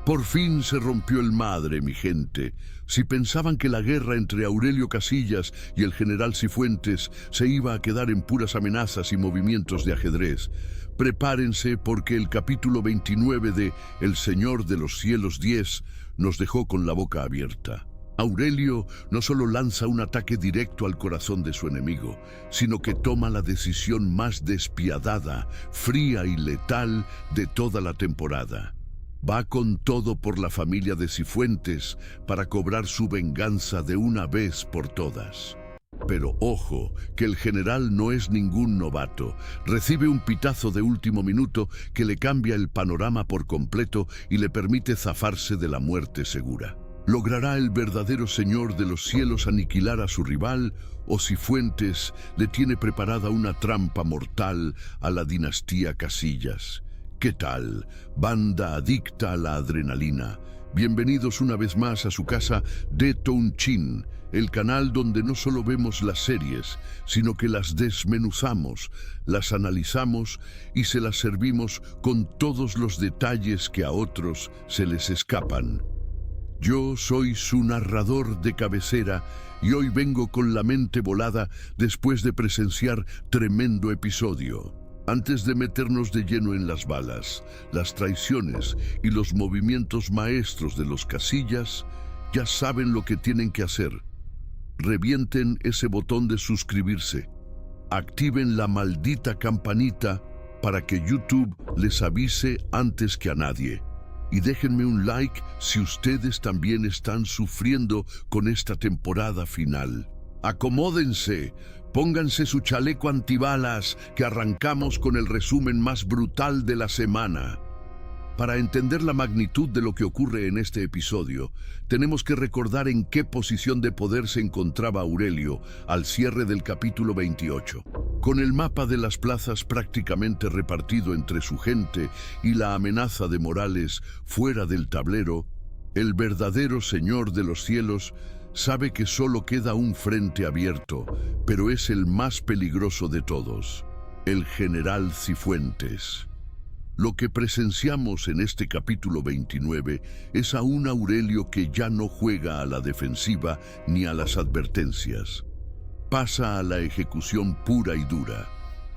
Por fin se rompió el madre, mi gente. Si pensaban que la guerra entre Aurelio Casillas y el general Cifuentes se iba a quedar en puras amenazas y movimientos de ajedrez, prepárense porque el capítulo 29 de El Señor de los Cielos 10 nos dejó con la boca abierta. Aurelio no solo lanza un ataque directo al corazón de su enemigo, sino que toma la decisión más despiadada, fría y letal de toda la temporada. Va con todo por la familia de Cifuentes para cobrar su venganza de una vez por todas. Pero ojo, que el general no es ningún novato. Recibe un pitazo de último minuto que le cambia el panorama por completo y le permite zafarse de la muerte segura. ¿Logrará el verdadero Señor de los Cielos aniquilar a su rival o Cifuentes le tiene preparada una trampa mortal a la dinastía Casillas? ¿Qué tal, banda adicta a la adrenalina? Bienvenidos una vez más a su casa de Tounchin, el canal donde no solo vemos las series, sino que las desmenuzamos, las analizamos y se las servimos con todos los detalles que a otros se les escapan. Yo soy su narrador de cabecera y hoy vengo con la mente volada después de presenciar tremendo episodio. Antes de meternos de lleno en las balas, las traiciones y los movimientos maestros de los Casillas, ya saben lo que tienen que hacer. Revienten ese botón de suscribirse. Activen la maldita campanita para que YouTube les avise antes que a nadie. Y déjenme un like si ustedes también están sufriendo con esta temporada final. Acomódense, pónganse su chaleco antibalas, que arrancamos con el resumen más brutal de la semana. Para entender la magnitud de lo que ocurre en este episodio, tenemos que recordar en qué posición de poder se encontraba Aurelio al cierre del capítulo 28. Con el mapa de las plazas prácticamente repartido entre su gente y la amenaza de Morales fuera del tablero, el verdadero Señor de los Cielos sabe que solo queda un frente abierto, pero es el más peligroso de todos, el general Cifuentes. Lo que presenciamos en este capítulo 29 es a un Aurelio que ya no juega a la defensiva ni a las advertencias. Pasa a la ejecución pura y dura.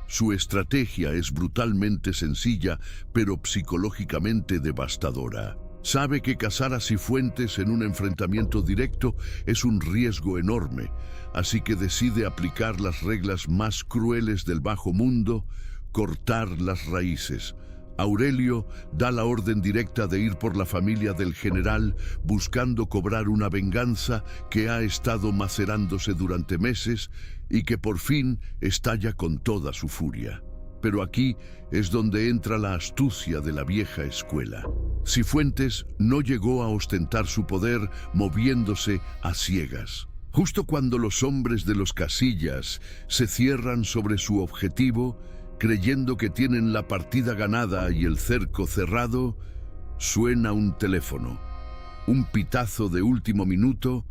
Su estrategia es brutalmente sencilla, pero psicológicamente devastadora. Sabe que cazar a Cifuentes en un enfrentamiento directo es un riesgo enorme, así que decide aplicar las reglas más crueles del bajo mundo: cortar las raíces. Aurelio da la orden directa de ir por la familia del general, buscando cobrar una venganza que ha estado macerándose durante meses y que por fin estalla con toda su furia. Pero aquí es donde entra la astucia de la vieja escuela. Cifuentes no llegó a ostentar su poder moviéndose a ciegas. Justo cuando los hombres de los Casillas se cierran sobre su objetivo, creyendo que tienen la partida ganada y el cerco cerrado, suena un teléfono. Un pitazo de último minuto,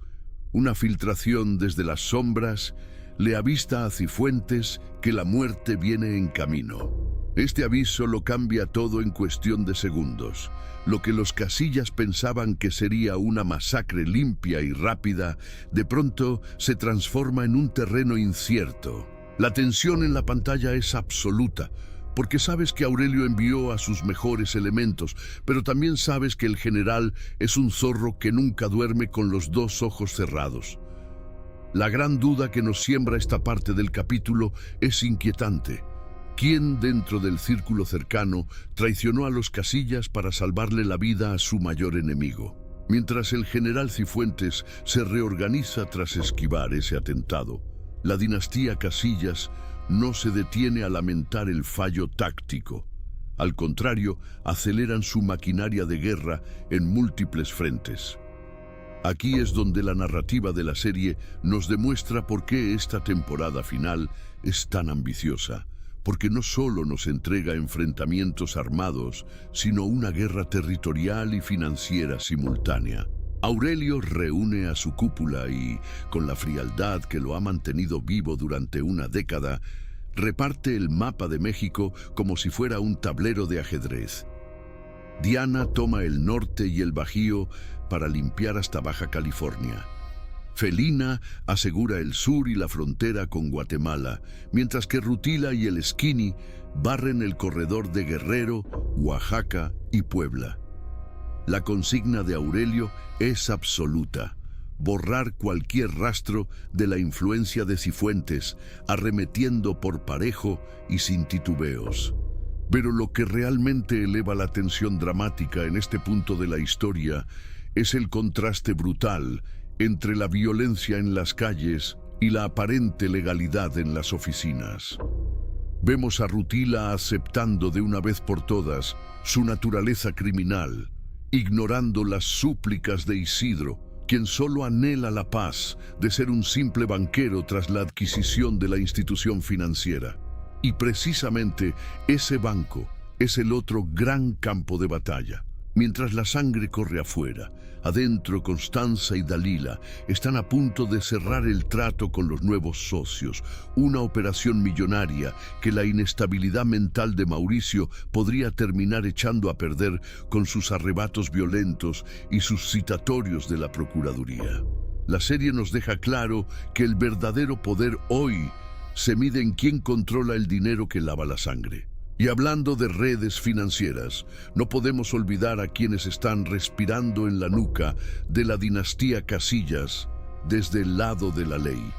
una filtración desde las sombras, le avista a Cifuentes que la muerte viene en camino. Este aviso lo cambia todo en cuestión de segundos. Lo que los Casillas pensaban que sería una masacre limpia y rápida, de pronto se transforma en un terreno incierto. La tensión en la pantalla es absoluta, porque sabes que Aurelio envió a sus mejores elementos, pero también sabes que el general es un zorro que nunca duerme con los dos ojos cerrados. La gran duda que nos siembra esta parte del capítulo es inquietante. ¿Quién dentro del círculo cercano traicionó a los Casillas para salvarle la vida a su mayor enemigo? Mientras el general Cifuentes se reorganiza tras esquivar ese atentado, la dinastía Casillas no se detiene a lamentar el fallo táctico. Al contrario, aceleran su maquinaria de guerra en múltiples frentes. Aquí es donde la narrativa de la serie nos demuestra por qué esta temporada final es tan ambiciosa, porque no solo nos entrega enfrentamientos armados, sino una guerra territorial y financiera simultánea. Aurelio reúne a su cúpula y, con la frialdad que lo ha mantenido vivo durante una década, reparte el mapa de México como si fuera un tablero de ajedrez. Diana toma el norte y el Bajío para limpiar hasta Baja California. Felina asegura el sur y la frontera con Guatemala, mientras que Rutila y el Skinny barren el corredor de Guerrero, Oaxaca y Puebla. La consigna de Aurelio es absoluta: borrar cualquier rastro de la influencia de Cifuentes, arremetiendo por parejo y sin titubeos. Pero lo que realmente eleva la tensión dramática en este punto de la historia es el contraste brutal entre la violencia en las calles y la aparente legalidad en las oficinas. Vemos a Rutila aceptando de una vez por todas su naturaleza criminal, ignorando las súplicas de Isidro, quien solo anhela la paz de ser un simple banquero tras la adquisición de la institución financiera. Y precisamente ese banco es el otro gran campo de batalla. Mientras la sangre corre afuera, adentro Constanza y Dalila están a punto de cerrar el trato con los nuevos socios, una operación millonaria que la inestabilidad mental de Mauricio podría terminar echando a perder con sus arrebatos violentos y sus citatorios de la Procuraduría. La serie nos deja claro que el verdadero poder hoy se mide en quién controla el dinero que lava la sangre. Y hablando de redes financieras, no podemos olvidar a quienes están respirando en la nuca de la dinastía Casillas desde el lado de la ley.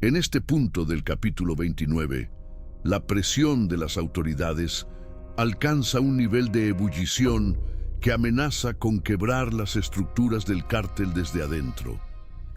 En este punto del capítulo 29, la presión de las autoridades alcanza un nivel de ebullición que amenaza con quebrar las estructuras del cártel desde adentro.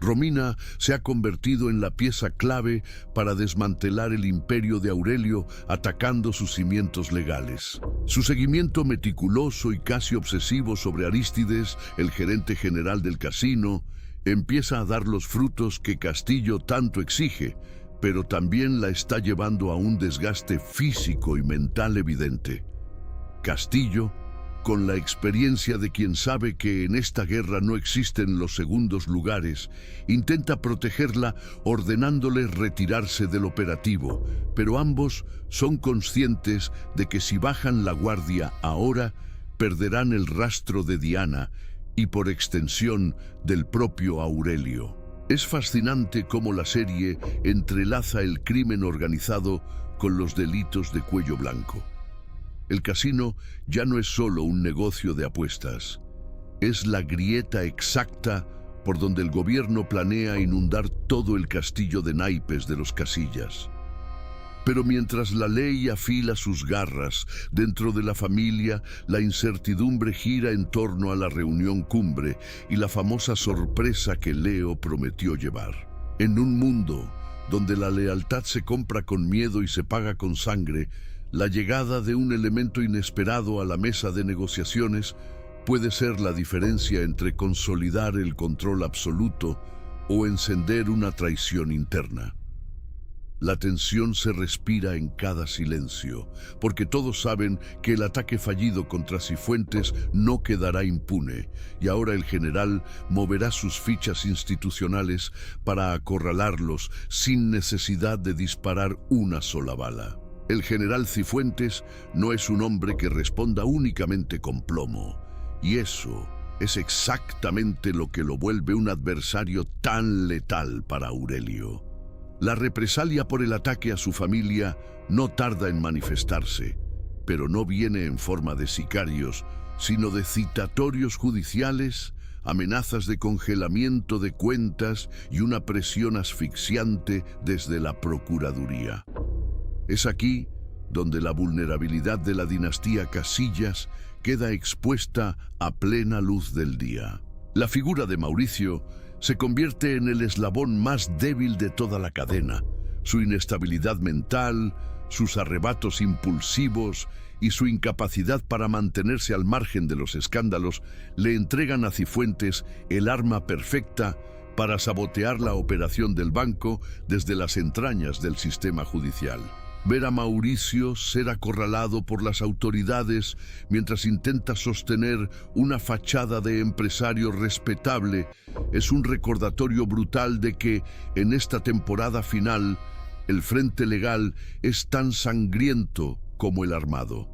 Romina se ha convertido en la pieza clave para desmantelar el imperio de Aurelio, atacando sus cimientos legales. Su seguimiento meticuloso y casi obsesivo sobre Arístides, el gerente general del casino, empieza a dar los frutos que Castillo tanto exige, pero también la está llevando a un desgaste físico y mental evidente. Castillo, con la experiencia de quien sabe que en esta guerra no existen los segundos lugares, intenta protegerla ordenándole retirarse del operativo, pero ambos son conscientes de que si bajan la guardia ahora, perderán el rastro de Diana y por extensión del propio Aurelio. Es fascinante cómo la serie entrelaza el crimen organizado con los delitos de cuello blanco. El casino ya no es solo un negocio de apuestas, es la grieta exacta por donde el gobierno planea inundar todo el castillo de naipes de los Casillas. Pero mientras la ley afila sus garras dentro de la familia, la incertidumbre gira en torno a la reunión cumbre y la famosa sorpresa que Leo prometió llevar. En un mundo donde la lealtad se compra con miedo y se paga con sangre, la llegada de un elemento inesperado a la mesa de negociaciones puede ser la diferencia entre consolidar el control absoluto o encender una traición interna. La tensión se respira en cada silencio, porque todos saben que el ataque fallido contra Cifuentes no quedará impune, y ahora el general moverá sus fichas institucionales para acorralarlos sin necesidad de disparar una sola bala. El general Cifuentes no es un hombre que responda únicamente con plomo, y eso es exactamente lo que lo vuelve un adversario tan letal para Aurelio. La represalia por el ataque a su familia no tarda en manifestarse, pero no viene en forma de sicarios, sino de citatorios judiciales, amenazas de congelamiento de cuentas y una presión asfixiante desde la Procuraduría. Es aquí donde la vulnerabilidad de la dinastía Casillas queda expuesta a plena luz del día. La figura de Mauricio se convierte en el eslabón más débil de toda la cadena. Su inestabilidad mental, sus arrebatos impulsivos y su incapacidad para mantenerse al margen de los escándalos le entregan a Cifuentes el arma perfecta para sabotear la operación del banco desde las entrañas del sistema judicial. Ver a Mauricio ser acorralado por las autoridades mientras intenta sostener una fachada de empresario respetable es un recordatorio brutal de que, en esta temporada final, el frente legal es tan sangriento como el armado.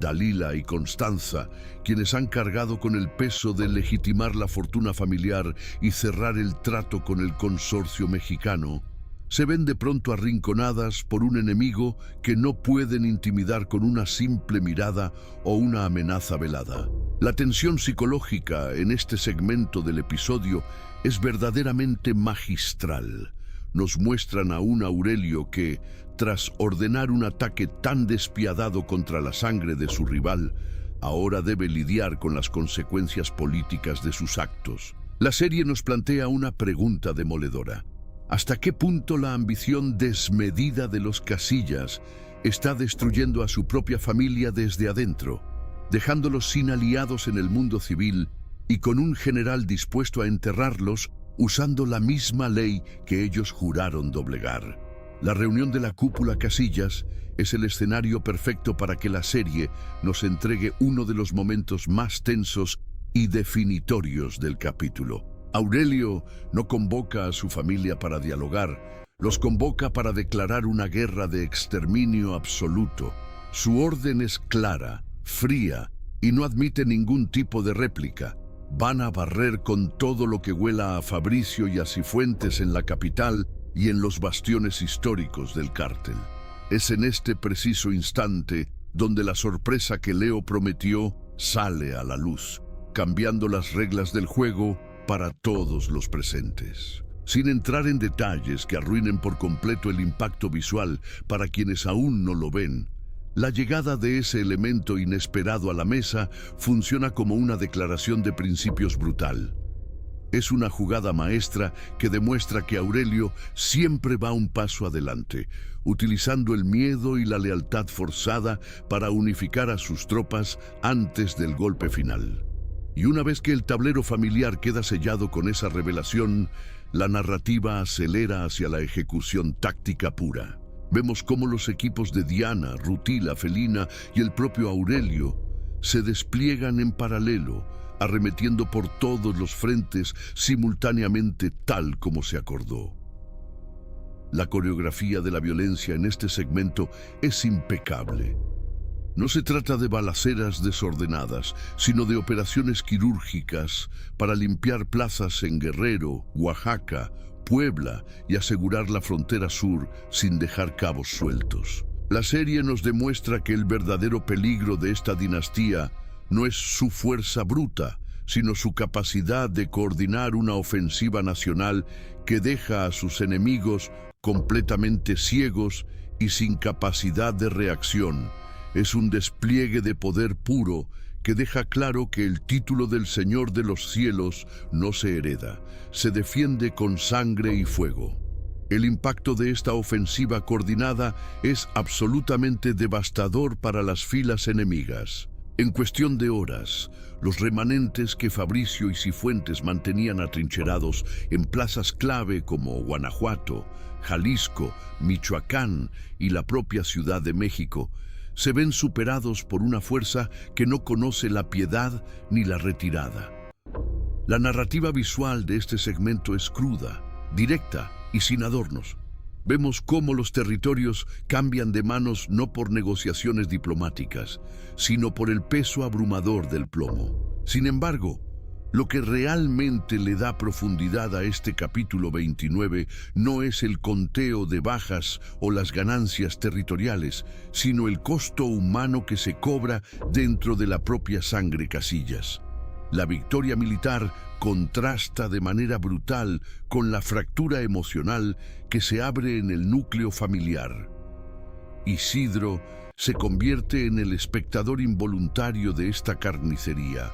Dalila y Constanza, quienes han cargado con el peso de legitimar la fortuna familiar y cerrar el trato con el consorcio mexicano, se ven de pronto arrinconadas por un enemigo que no pueden intimidar con una simple mirada o una amenaza velada. La tensión psicológica en este segmento del episodio es verdaderamente magistral. Nos muestran a un Aurelio que, tras ordenar un ataque tan despiadado contra la sangre de su rival, ahora debe lidiar con las consecuencias políticas de sus actos. La serie nos plantea una pregunta demoledora. ¿Hasta qué punto la ambición desmedida de los Casillas está destruyendo a su propia familia desde adentro, dejándolos sin aliados en el mundo civil y con un general dispuesto a enterrarlos usando la misma ley que ellos juraron doblegar? La reunión de la cúpula Casillas es el escenario perfecto para que la serie nos entregue uno de los momentos más tensos y definitorios del capítulo. Aurelio no convoca a su familia para dialogar, los convoca para declarar una guerra de exterminio absoluto. Su orden es clara, fría y no admite ningún tipo de réplica. Van a barrer con todo lo que huela a Fabricio y a Cifuentes en la capital y en los bastiones históricos del cártel. Es en este preciso instante donde la sorpresa que Leo prometió sale a la luz, cambiando las reglas del juego para todos los presentes. Sin entrar en detalles que arruinen por completo el impacto visual para quienes aún no lo ven, la llegada de ese elemento inesperado a la mesa funciona como una declaración de principios brutal. Es una jugada maestra que demuestra que Aurelio siempre va un paso adelante, utilizando el miedo y la lealtad forzada para unificar a sus tropas antes del golpe final. Y una vez que el tablero familiar queda sellado con esa revelación, la narrativa acelera hacia la ejecución táctica pura. Vemos cómo los equipos de Diana, Rutila, Felina y el propio Aurelio se despliegan en paralelo, arremetiendo por todos los frentes simultáneamente tal como se acordó. La coreografía de la violencia en este segmento es impecable. No se trata de balaceras desordenadas, sino de operaciones quirúrgicas para limpiar plazas en Guerrero, Oaxaca, Puebla y asegurar la frontera sur sin dejar cabos sueltos. La serie nos demuestra que el verdadero peligro de esta dinastía no es su fuerza bruta, sino su capacidad de coordinar una ofensiva nacional que deja a sus enemigos completamente ciegos y sin capacidad de reacción. Es un despliegue de poder puro que deja claro que el título del Señor de los Cielos no se hereda, se defiende con sangre y fuego. El impacto de esta ofensiva coordinada es absolutamente devastador para las filas enemigas. En cuestión de horas, los remanentes que Fabricio y Cifuentes mantenían atrincherados en plazas clave como Guanajuato, Jalisco, Michoacán y la propia Ciudad de México, se ven superados por una fuerza que no conoce la piedad ni la retirada. La narrativa visual de este segmento es cruda, directa y sin adornos. Vemos cómo los territorios cambian de manos no por negociaciones diplomáticas, sino por el peso abrumador del plomo. Sin embargo, lo que realmente le da profundidad a este capítulo 29 no es el conteo de bajas o las ganancias territoriales, sino el costo humano que se cobra dentro de la propia sangre Casillas. La victoria militar contrasta de manera brutal con la fractura emocional que se abre en el núcleo familiar. Isidro se convierte en el espectador involuntario de esta carnicería,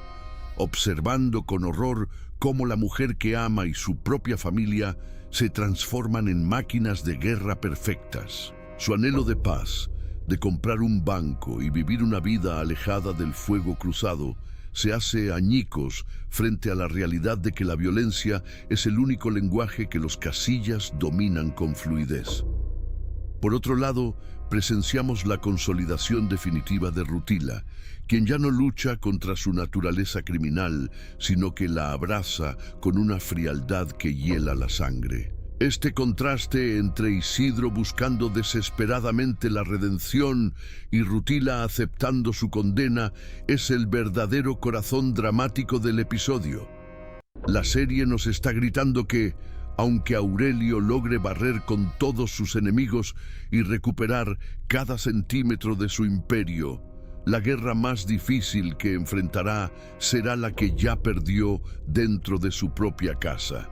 observando con horror cómo la mujer que ama y su propia familia se transforman en máquinas de guerra perfectas. Su anhelo de paz, de comprar un banco y vivir una vida alejada del fuego cruzado, se hace añicos frente a la realidad de que la violencia es el único lenguaje que los Casillas dominan con fluidez. Por otro lado, presenciamos la consolidación definitiva de Rutila, quien ya no lucha contra su naturaleza criminal, sino que la abraza con una frialdad que hiela la sangre. Este contraste entre Isidro buscando desesperadamente la redención y Rutila aceptando su condena es el verdadero corazón dramático del episodio. La serie nos está gritando que, aunque Aurelio logre barrer con todos sus enemigos y recuperar cada centímetro de su imperio, la guerra más difícil que enfrentará será la que ya perdió dentro de su propia casa.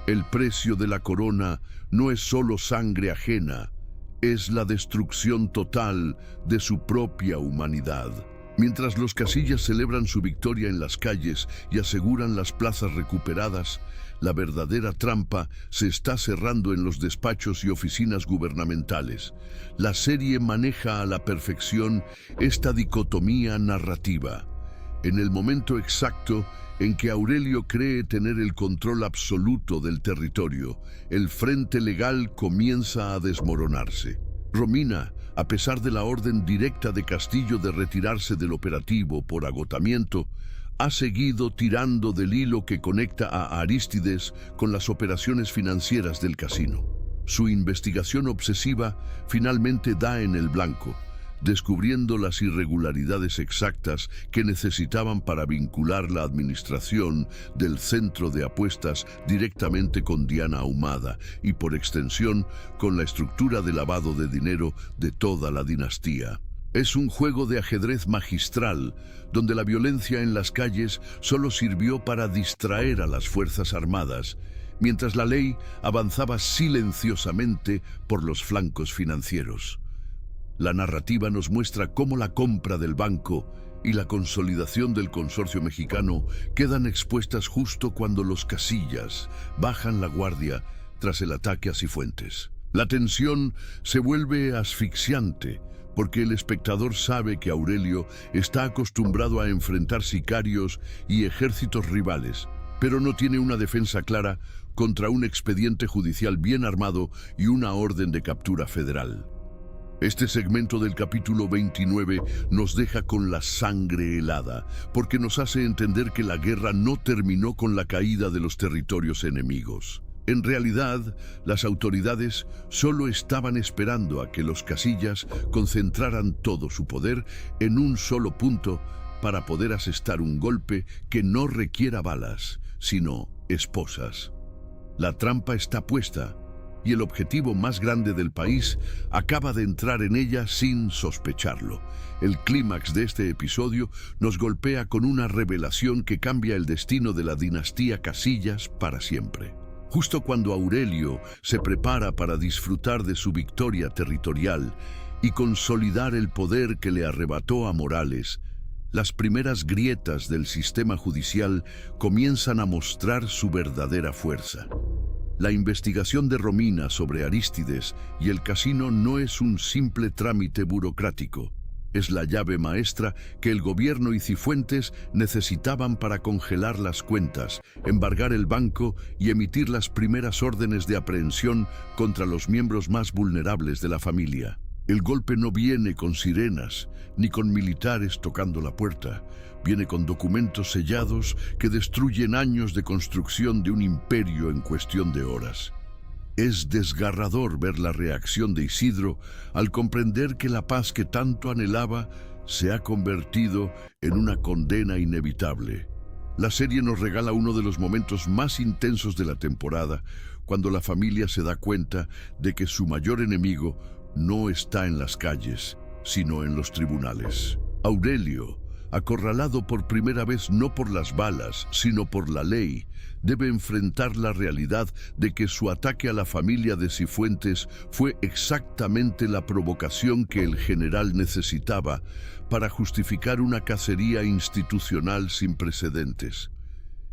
El precio de la corona no es solo sangre ajena, es la destrucción total de su propia humanidad. Mientras los Casillas celebran su victoria en las calles y aseguran las plazas recuperadas, la verdadera trampa se está cerrando en los despachos y oficinas gubernamentales. La serie maneja a la perfección esta dicotomía narrativa. En el momento exacto en que Aurelio cree tener el control absoluto del territorio, el frente legal comienza a desmoronarse. Romina, a pesar de la orden directa de Castillo de retirarse del operativo por agotamiento, ha seguido tirando del hilo que conecta a Arístides con las operaciones financieras del casino. Su investigación obsesiva finalmente da en el blanco, descubriendo las irregularidades exactas que necesitaban para vincular la administración del centro de apuestas directamente con Diana Ahumada y, por extensión, con la estructura de lavado de dinero de toda la dinastía. Es un juego de ajedrez magistral, donde la violencia en las calles solo sirvió para distraer a las Fuerzas Armadas, mientras la ley avanzaba silenciosamente por los flancos financieros. La narrativa nos muestra cómo la compra del banco y la consolidación del consorcio mexicano quedan expuestas justo cuando los Casillas bajan la guardia tras el ataque a Cifuentes. La tensión se vuelve asfixiante porque el espectador sabe que Aurelio está acostumbrado a enfrentar sicarios y ejércitos rivales, pero no tiene una defensa clara contra un expediente judicial bien armado y una orden de captura federal. Este segmento del capítulo 29 nos deja con la sangre helada, porque nos hace entender que la guerra no terminó con la caída de los territorios enemigos. En realidad, las autoridades solo estaban esperando a que los Casillas concentraran todo su poder en un solo punto para poder asestar un golpe que no requiera balas, sino esposas. La trampa está puesta, y el objetivo más grande del país acaba de entrar en ella sin sospecharlo. El clímax de este episodio nos golpea con una revelación que cambia el destino de la dinastía Casillas para siempre. Justo cuando Aurelio se prepara para disfrutar de su victoria territorial y consolidar el poder que le arrebató a Morales, las primeras grietas del sistema judicial comienzan a mostrar su verdadera fuerza. La investigación de Romina sobre Arístides y el casino no es un simple trámite burocrático. Es la llave maestra que el gobierno y Cifuentes necesitaban para congelar las cuentas, embargar el banco y emitir las primeras órdenes de aprehensión contra los miembros más vulnerables de la familia. El golpe no viene con sirenas, ni con militares tocando la puerta. Viene con documentos sellados que destruyen años de construcción de un imperio en cuestión de horas. Es desgarrador ver la reacción de Isidro al comprender que la paz que tanto anhelaba se ha convertido en una condena inevitable. La serie nos regala uno de los momentos más intensos de la temporada, cuando la familia se da cuenta de que su mayor enemigo no está en las calles, sino en los tribunales. Aurelio, acorralado por primera vez no por las balas, sino por la ley, debe enfrentar la realidad de que su ataque a la familia de Cifuentes fue exactamente la provocación que el general necesitaba para justificar una cacería institucional sin precedentes.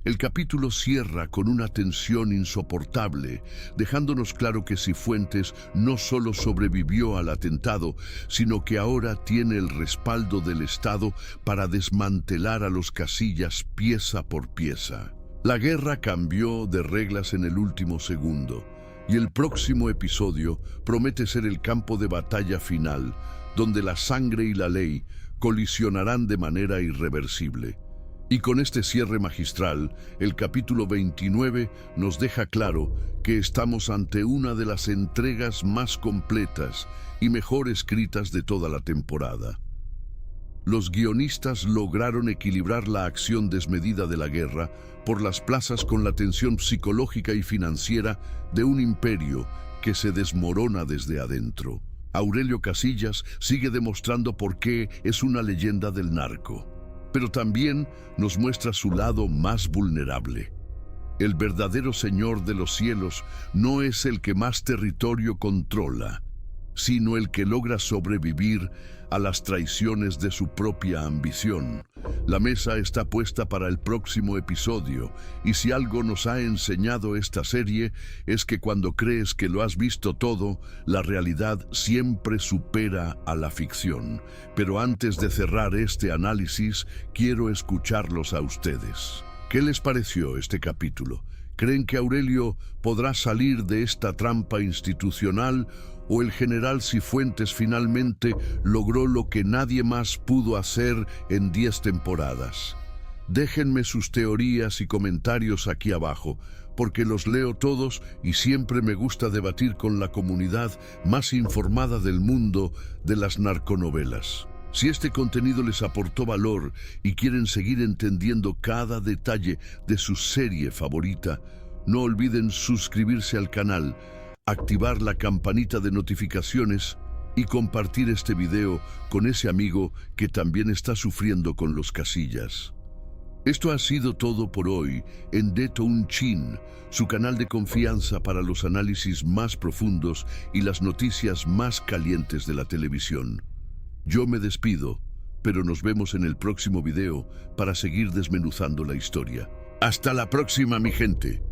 El capítulo cierra con una tensión insoportable, dejándonos claro que Cifuentes no solo sobrevivió al atentado, sino que ahora tiene el respaldo del Estado para desmantelar a los Casillas pieza por pieza. La guerra cambió de reglas en el último segundo, y el próximo episodio promete ser el campo de batalla final, donde la sangre y la ley colisionarán de manera irreversible. Y con este cierre magistral, el capítulo 29 nos deja claro que estamos ante una de las entregas más completas y mejor escritas de toda la temporada. Los guionistas lograron equilibrar la acción desmedida de la guerra por las plazas con la tensión psicológica y financiera de un imperio que se desmorona desde adentro. Aurelio Casillas sigue demostrando por qué es una leyenda del narco, pero también nos muestra su lado más vulnerable. El verdadero señor de los cielos no es el que más territorio controla, sino el que logra sobrevivir a las traiciones de su propia ambición. La mesa está puesta para el próximo episodio, y si algo nos ha enseñado esta serie es que cuando crees que lo has visto todo, la realidad siempre supera a la ficción. Pero antes de cerrar este análisis, quiero escucharlos a ustedes. ¿Qué les pareció este capítulo? ¿Creen que Aurelio podrá salir de esta trampa institucional o el general Cifuentes finalmente logró lo que nadie más pudo hacer en 10 temporadas? Déjenme sus teorías y comentarios aquí abajo, porque los leo todos y siempre me gusta debatir con la comunidad más informada del mundo de las narconovelas. Si este contenido les aportó valor y quieren seguir entendiendo cada detalle de su serie favorita, no olviden suscribirse al canal, activar la campanita de notificaciones y compartir este video con ese amigo que también está sufriendo con los Casillas. Esto ha sido todo por hoy en Deto Un Chin, su canal de confianza para los análisis más profundos y las noticias más calientes de la televisión. Yo me despido, pero nos vemos en el próximo video para seguir desmenuzando la historia. ¡Hasta la próxima, mi gente!